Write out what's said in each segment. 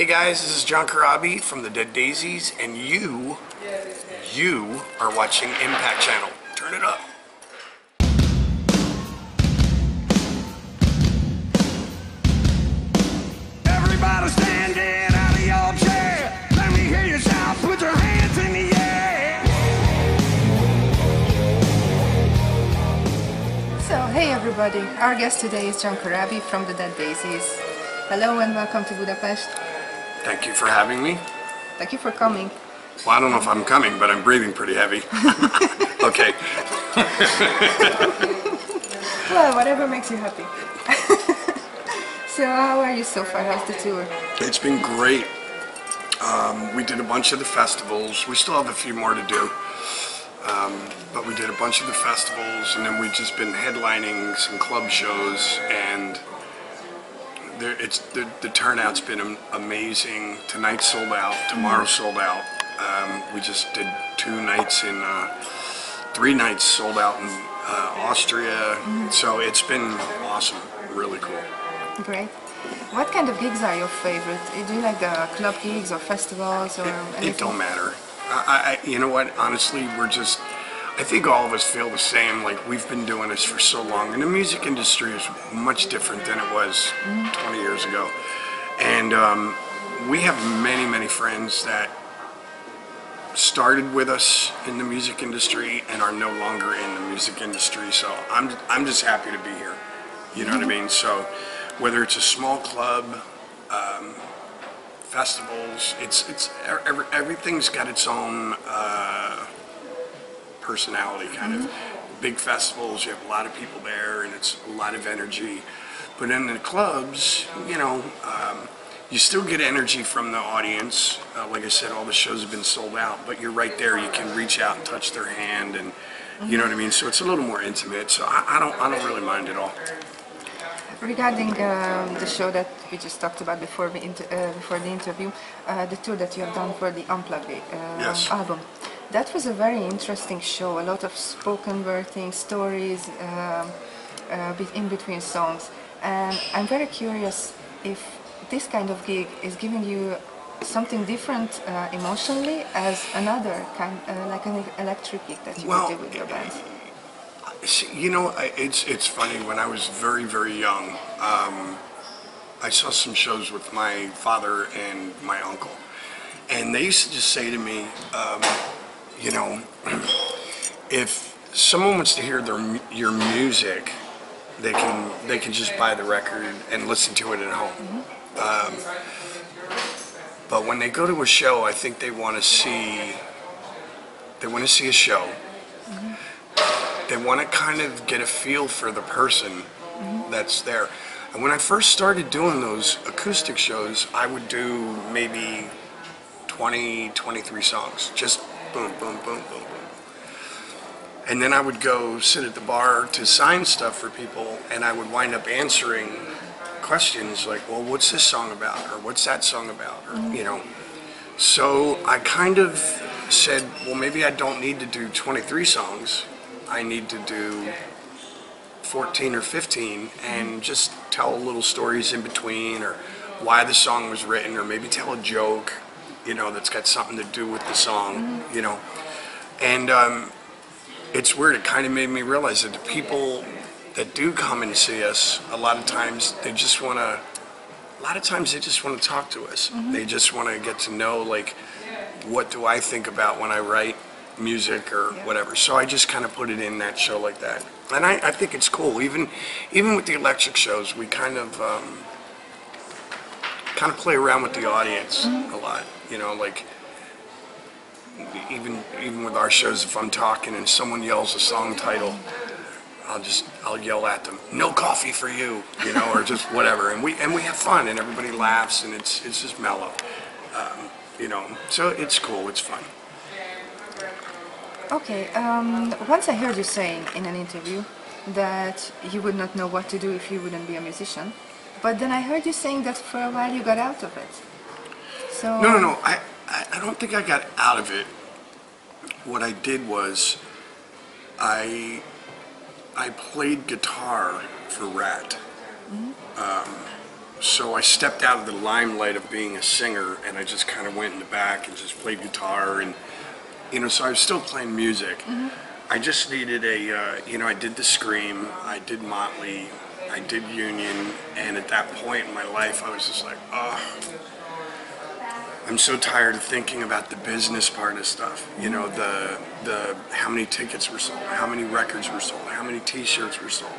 Hey guys, this is John Corabi from the Dead Daisies, and you are watching Impact Channel. Turn it up. Everybody standing out of your chair. Let me hear you shout, put your hands in the air. So, hey everybody, our guest today is John Corabi from the Dead Daisies. Hello and welcome to Budapest. Thank you for having me. Thank you for coming. Well, I don't know if I'm coming, but I'm breathing pretty heavy. Okay. Well, whatever makes you happy. So, how are you so far? How's the tour? It's been great. We did a bunch of the festivals. We still have a few more to do. But we did a bunch of the festivals, and then we've just been headlining some club shows, and the turnout's been amazing. Tonight's sold out, tomorrow's sold out. We just did 3 nights sold out in Austria, so it's been awesome, really cool. Great. What kind of gigs are your favorite? Do you like the club gigs or festivals or anything? It don't matter. You know what, honestly, I think all of us feel the same. Like, we've been doing this for so long, and the music industry is much different than it was 20 years ago. And we have many friends that started with us in the music industry and are no longer in the music industry. So I'm just happy to be here. You know what I mean? So whether it's a small club, festivals, everything's got its own personality, kind of. Big festivals, you have a lot of people there, and it's a lot of energy. But in the clubs, you know, you still get energy from the audience. Like I said, all the shows have been sold out, but you're right there. You can reach out and touch their hand, and you know what I mean. So it's a little more intimate. So I don't really mind at all. Regarding the show that we just talked about before the interview, the tour that you have done for the Unplugged Yes. album, that was a very interesting show. A lot of spoken word things, stories in between songs, and I'm very curious if this kind of gig is giving you something different emotionally as another kind, like an electric gig that you would do with your bands. You know, it's funny. When I was very young, I saw some shows with my father and my uncle, and they used to just say to me, you know, if someone wants to hear your music, they can just buy the record and listen to it at home. But when they go to a show, I think they want to see a show. They want to kind of get a feel for the person that's there. And when I first started doing those acoustic shows, I would do maybe 20, 23 songs. Just boom, boom, boom, boom, boom. And then I would go sit at the bar to sign stuff for people, and I would wind up answering questions like, well, what's this song about? Or what's that song about? Or, you know. So I kind of said, well, maybe I don't need to do 23 songs. I need to do 14 or 15 and just tell little stories in between, or why the song was written, or maybe tell a joke, you know, that's got something to do with the song, you know. And it's weird, it kind of made me realize that the people that do come and see us, a lot of times they just want to talk to us. They just want to get to know, like, what do I think about when I write music or whatever. So I just kind of put it in that show like that. And I think it's cool. Even with the electric shows, we kind of play around with the audience a lot. You know, like even with our shows, if I'm talking and someone yells a song title, I'll yell at them, "No coffee for you," you know, or just whatever. And we have fun, and everybody laughs, and it's just mellow. You know, so it's cool. It's fun. Okay, once I heard you saying in an interview that you would not know what to do if you wouldn't be a musician, but then I heard you saying that for a while you got out of it. So No. I don't think I got out of it. What I did was I played guitar for Ratt. so I stepped out of the limelight of being a singer, and I just kind of went in the back and just played guitar, and so I was still playing music. I just needed a, I did the Scream, I did Motley, I did Union, and at that point in my life, I was just like, oh, I'm so tired of thinking about the business part of stuff. The how many tickets were sold, how many records were sold, how many T-shirts were sold.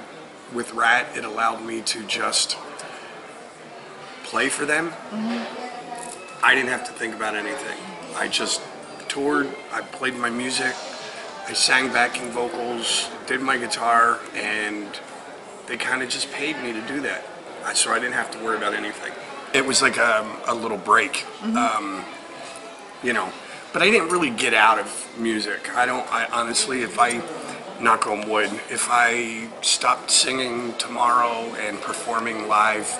With Ratt, it allowed me to just play for them. I didn't have to think about anything. I just toured, I played my music, I sang backing vocals, did my guitar, and they kind of just paid me to do that. So I didn't have to worry about anything. It was like a little break, but I didn't really get out of music. I honestly, if I, knock on wood, if I stopped singing tomorrow and performing live,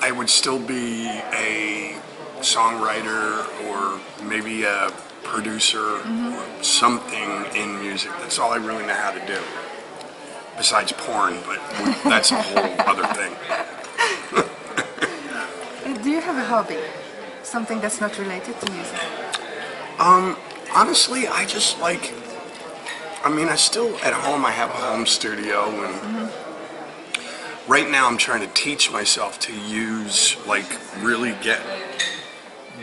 I would still be a songwriter or maybe a producer or something in music. That's all I really know how to do. Besides porn, but that's a whole other thing. Do you have a hobby? Something that's not related to music? Honestly, I just like, I still, at home, I have a home studio, and right now I'm trying to teach myself to use, really get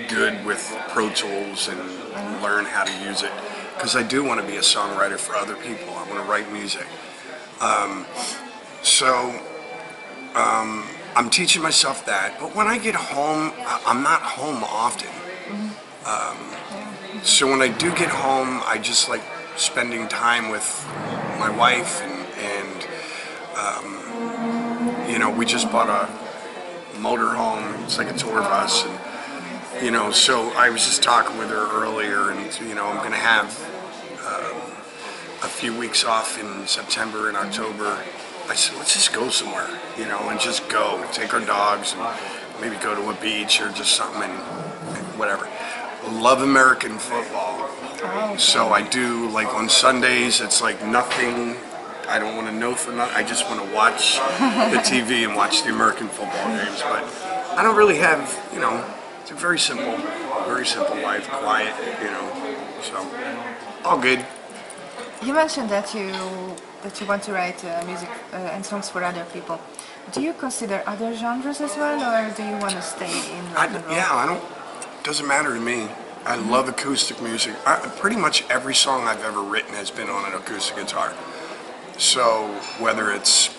good with Pro Tools and learn how to use it, because I do want to be a songwriter for other people. I want to write music. I'm teaching myself that, but when I get home, I'm not home often. So when I do get home, I just like spending time with my wife, and we just bought a motorhome. It's like a tour bus, and so I was just talking with her earlier, and I'm gonna have a few weeks off in September and October. I said, let's just go somewhere, and just go. Take our dogs and maybe go to a beach or just something, and whatever. Love American football. So I do, on Sundays, it's like nothing. I don't want to know for nothing. I just want to watch the TV and watch the American football games. But I don't really have, it's a very simple life, quiet, so all good. You mentioned that you want to write music and songs for other people. Do you consider other genres as well, or do you want to stay in rock and roll? Yeah, doesn't matter to me. I love acoustic music. Pretty much every song I've ever written has been on an acoustic guitar. So whether it's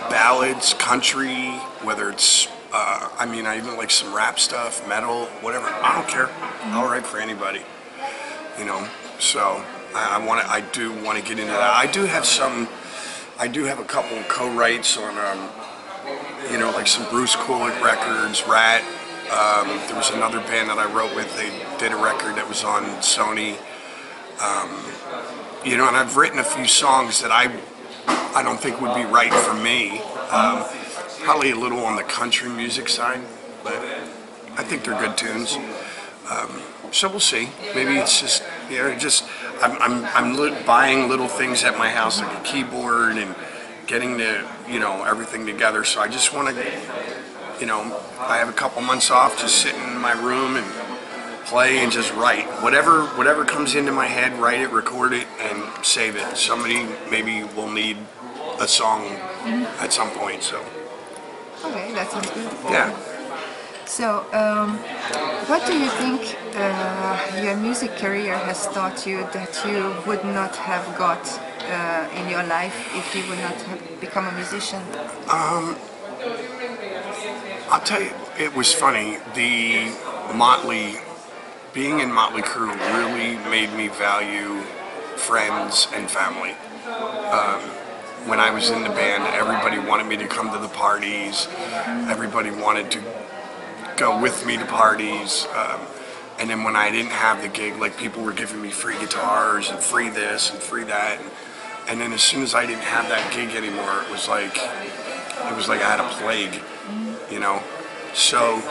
ballads, country, whether it's, I even like some rap stuff, metal, whatever. I don't care. I'll write for anybody, so I do want to get into that. I do have a couple co-writes on, like some Bruce Kulick records, Ratt. There was another band that I wrote with. They did a record that was on Sony. And I've written a few songs that I don't think would be right for me. Probably a little on the country music side, but I think they're good tunes. So we'll see. Maybe it's just, I'm buying little things at my house, like a keyboard, and getting everything together. So I just want to, I have a couple months off, just sitting in my room and play and just write. Whatever comes into my head, write it, record it, and save it. Somebody maybe will need a song at some point, so. Okay, that sounds good. Yeah. So, what do you think your music career has taught you that you would not have got in your life if you would not have become a musician? I'll tell you, it was funny. Being in Mötley Crüe really made me value friends and family. When I was in the band, everybody wanted me to come to the parties. Everybody wanted to go with me to parties. And then when I didn't have the gig, people were giving me free guitars and free this and free that. And then as soon as I didn't have that gig anymore, it was like I had a plague, So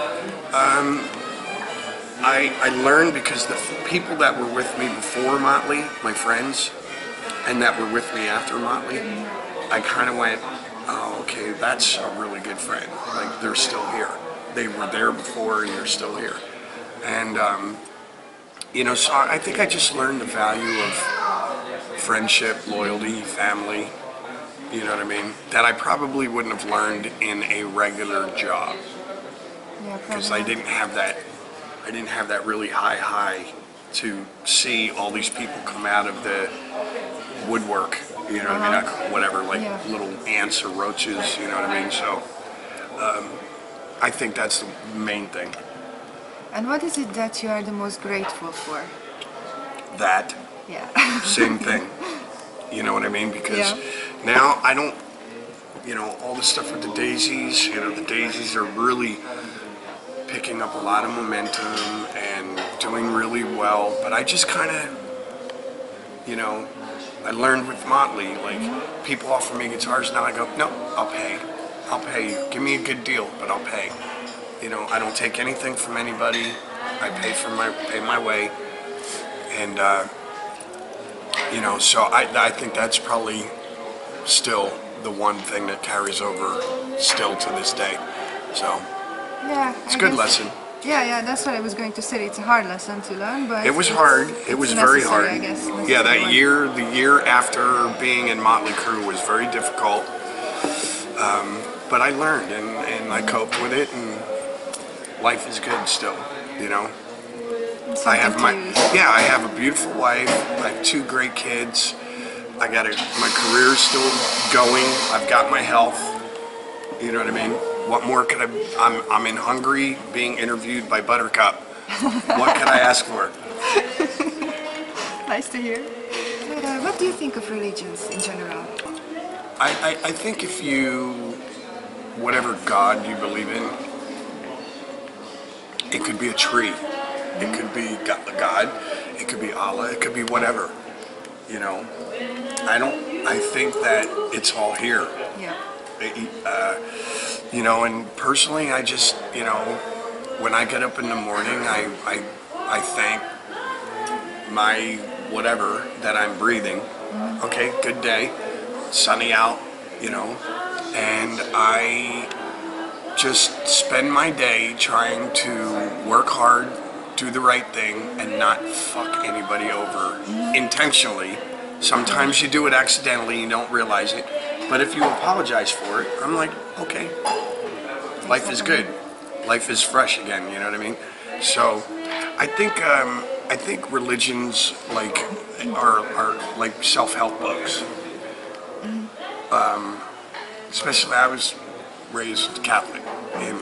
I learned, because the people that were with me before Mötley, my friends, and that were with me after Mötley, I kind of went, oh, okay, that's a really good friend. Like, they're still here. They were there before, and they're still here. And, you know, so I think I just learned the value of friendship, loyalty, family, you know what I mean? That I probably wouldn't have learned in a regular job. Yeah, Because I didn't have that really high to see all these people come out of the woodwork, you know what I mean? Like, whatever, like little ants or roaches, you know what I mean? So I think that's the main thing. And what is it that you are the most grateful for? That. Yeah. Same thing. You know what I mean? Because now I don't, you know, all the stuff with the Daisies, you know, the Daisies are really picking up a lot of momentum and doing really well. But I just kind of, you know, I learned with Motley, like, people offer me guitars now, I go, no, I'll pay. I'll pay you. Give me a good deal, but I'll pay. You know, I don't take anything from anybody. I pay my way. And, you know, so I think that's probably still the one thing that carries over still to this day. So, Yeah, it's a good lesson. Yeah, that's what I was going to say. It's a hard lesson to learn, but it was hard. It was very hard. I guess. Yeah, that year, the year after being in Motley Crue was very difficult. But I learned and I coped with it, and life is good still, you know. I have I have a beautiful wife. I have 2 great kids. My career's still going. I've got my health. You know what I mean? What more could I'm in Hungary being interviewed by Buttercup. What could I ask for? Nice to hear. What do you think of religions in general? I think if whatever God you believe in, it could be a tree. It could be God, it could be Allah, it could be whatever, you know. I think that it's all here. Yeah. You know, and personally, I just, you know, when I get up in the morning, I thank my whatever that I'm breathing. Okay, good day, sunny out, you know, and I just spend my day trying to work hard, do the right thing, and not fuck anybody over intentionally. Sometimes you do it accidentally, you don't realize it. But if you apologize for it, I'm like, okay, life is good. Life is fresh again, you know what I mean? So I think religions like are like self-help books. Especially I was raised Catholic, and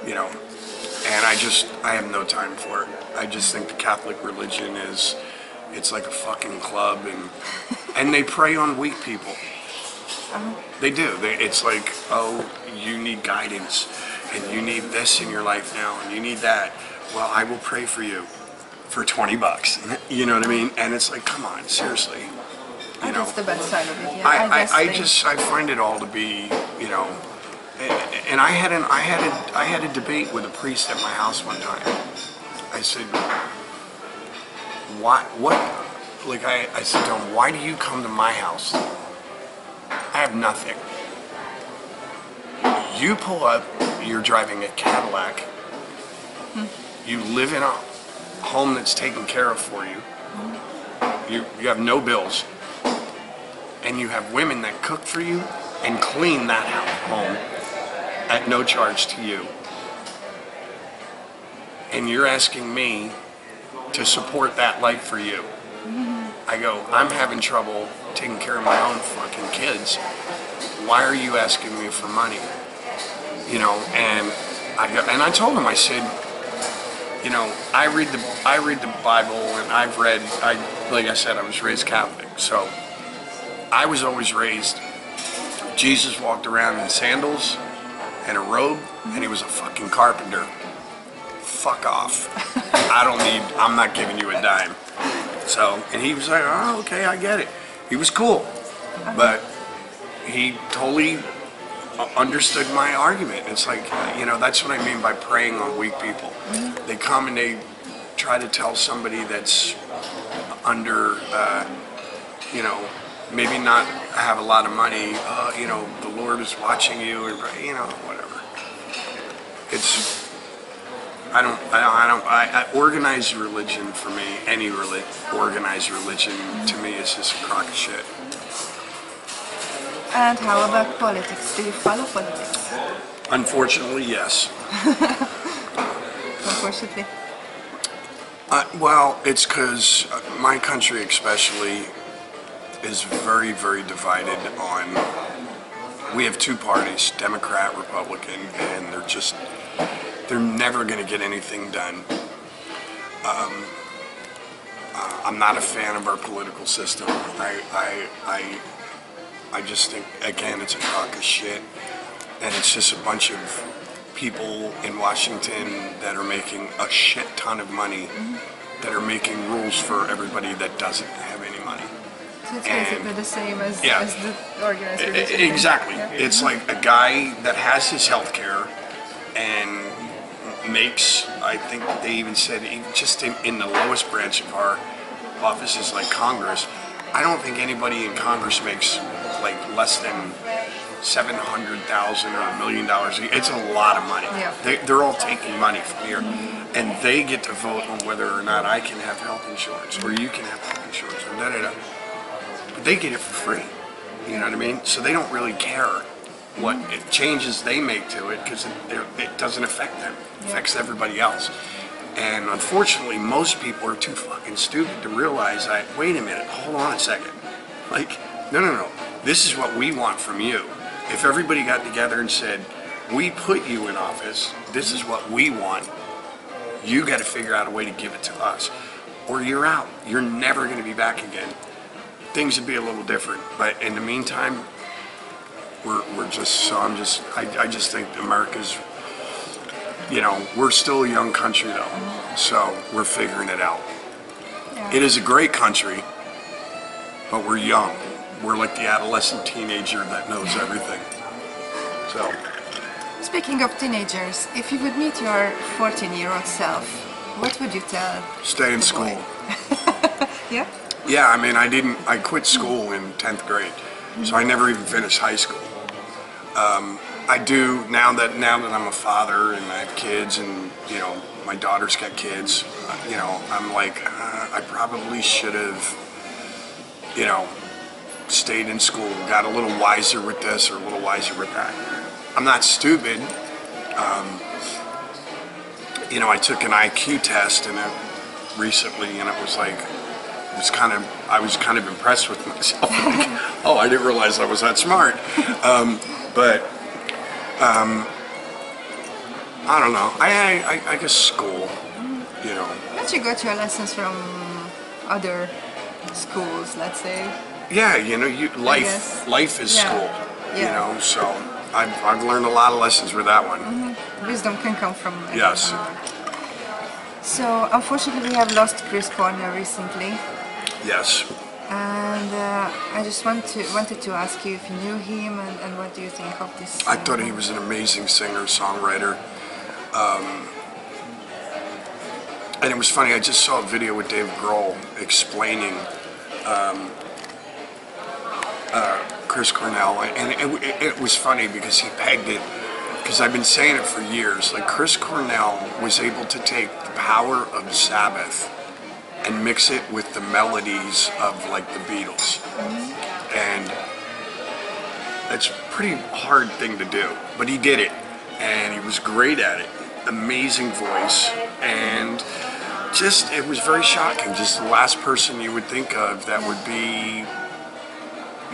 you know, and I have no time for it. I just think the Catholic religion it's like a fucking club, and they prey on weak people. They do. It's like, oh, you need guidance, and you need this in your life now, and you need that. Well, I will pray for you for $20. You know what I mean? And it's like, come on, seriously. You know, that's the best side of it. Yeah, I find it all to be, you know. And I had a debate with a priest at my house one time. I said, what? Like I said to him, why do you come to my house? I have nothing. You pull up, you're driving a Cadillac. You live in a home that's taken care of for you. You have no bills. And you have women that cook for you and clean that home at no charge to you. And you're asking me to support that life for you. I go, I'm having trouble taking care of my own fucking kids. Why are you asking me for money? You know, and I told him, I said, you know, I read the Bible, and like I said, I was raised Catholic, so I was always raised, Jesus walked around in sandals and a robe, and he was a fucking carpenter. Fuck off. I'm not giving you a dime. So, and he was like, oh, okay, I get it. He was cool, but he totally understood my argument. It's like, you know, that's what I mean by preying on weak people. They come and they try to tell somebody that's under, you know, maybe not have a lot of money. You know, the Lord is watching you, and you know, whatever. It's organized religion for me, any organized religion to me is just a crock of shit. And how about politics? Do you follow politics? Unfortunately, yes. Unfortunately. Well, it's because my country especially is very, very divided on, we have two parties, Democrat, Republican, and they're never going to get anything done. I'm not a fan of our political system. I just think, again, it's a crock of shit, and it's just a bunch of people in Washington that are making a shit ton of money, that are making rules for everybody that doesn't have any money. So it's basically the same as the organized religion. Exactly. Yeah. It's like a guy that has his health care and makes, I think they even said, just in the lowest branch of our offices like Congress, I don't think anybody in Congress makes like less than $700,000 or $1 million. It's a lot of money. Yeah. They're all taking money from here, and they get to vote on whether or not I can have health insurance or you can have health insurance or da-da-da. But they get it for free. You know what I mean? So they don't really care what changes they make to it, because it doesn't affect them. It affects everybody else. And unfortunately, most people are too fucking stupid to realize that, wait a minute, hold on a second. Like, no. This is what we want from you. If everybody got together and said, we put you in office, this is what we want, you got to figure out a way to give it to us, or you're out. You're never going to be back again. Things would be a little different. But in the meantime, I just think America's, you know, we're still a young country though, so we're figuring it out. Yeah. It is a great country, but we're young. We're like the adolescent teenager that knows everything. So. Speaking of teenagers, if you would meet your 14-year-old self, what would you tell? Stay in the school. boy? Yeah? Yeah, I mean, I quit school in 10th grade, so I never even finished high school. I do, now that I'm a father and I have kids, and, you know, my daughter's got kids, you know, I'm like, I probably should have, you know, stayed in school, got a little wiser with this or a little wiser with that. I'm not stupid. You know, I took an IQ test recently, and it was like, I was kind of impressed with myself. Like, oh, I didn't realize I was that smart. I don't know. I guess school, you know. But you got your lessons from other schools, let's say. Yeah, you know, life is school, you know, so I've learned a lot of lessons with that one. Wisdom can come from yes. So, unfortunately, we have lost Chris Cornell recently. Yes. And I just wanted to ask you if you knew him, and what do you think of this? I thought he was an amazing singer, songwriter. And it was funny, I just saw a video with Dave Grohl explaining Chris Cornell, and it was funny because he pegged it, because I've been saying it for years, like Chris Cornell was able to take the power of Sabbath and mix it with the melodies of like the Beatles. And it's a pretty hard thing to do, but he did it, and he was great at it. Amazing voice, and just, it was very shocking, just the last person you would think of that would be,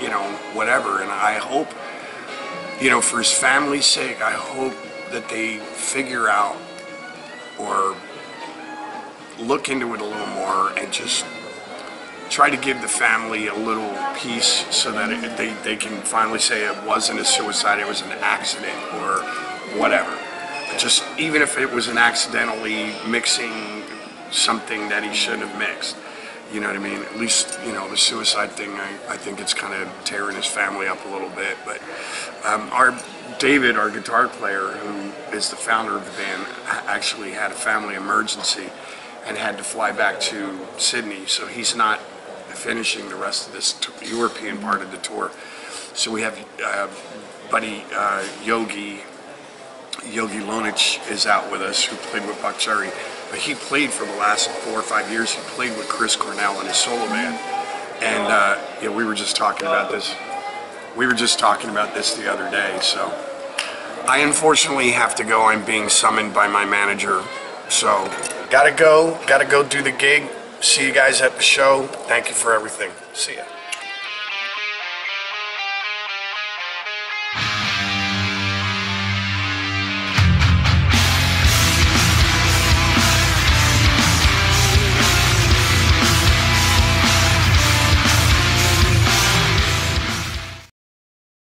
you know, whatever. And I hope, you know, for his family's sake, I hope that they figure out or look into it a little more and just try to give the family a little peace, so that they can finally say it wasn't a suicide, it was an accident or whatever. Just even if it was an accidentally mixing something that he shouldn't have mixed, you know what I mean? At least, you know, the suicide thing, I think it's kind of tearing his family up a little bit. But David, our guitar player, who is the founder of the band, actually had a family emergency and had to fly back to Sydney, so he's not finishing the rest of this European part of the tour. So we have buddy Yogi Lonich is out with us, who played with Buck Cherry, but he played for the last 4 or 5 years. He played with Chris Cornell in his solo band, and yeah, we were just talking about this. We were just talking about this the other day. So I unfortunately have to go. I'm being summoned by my manager, so gotta go do the gig. See you guys at the show. Thank you for everything. See ya.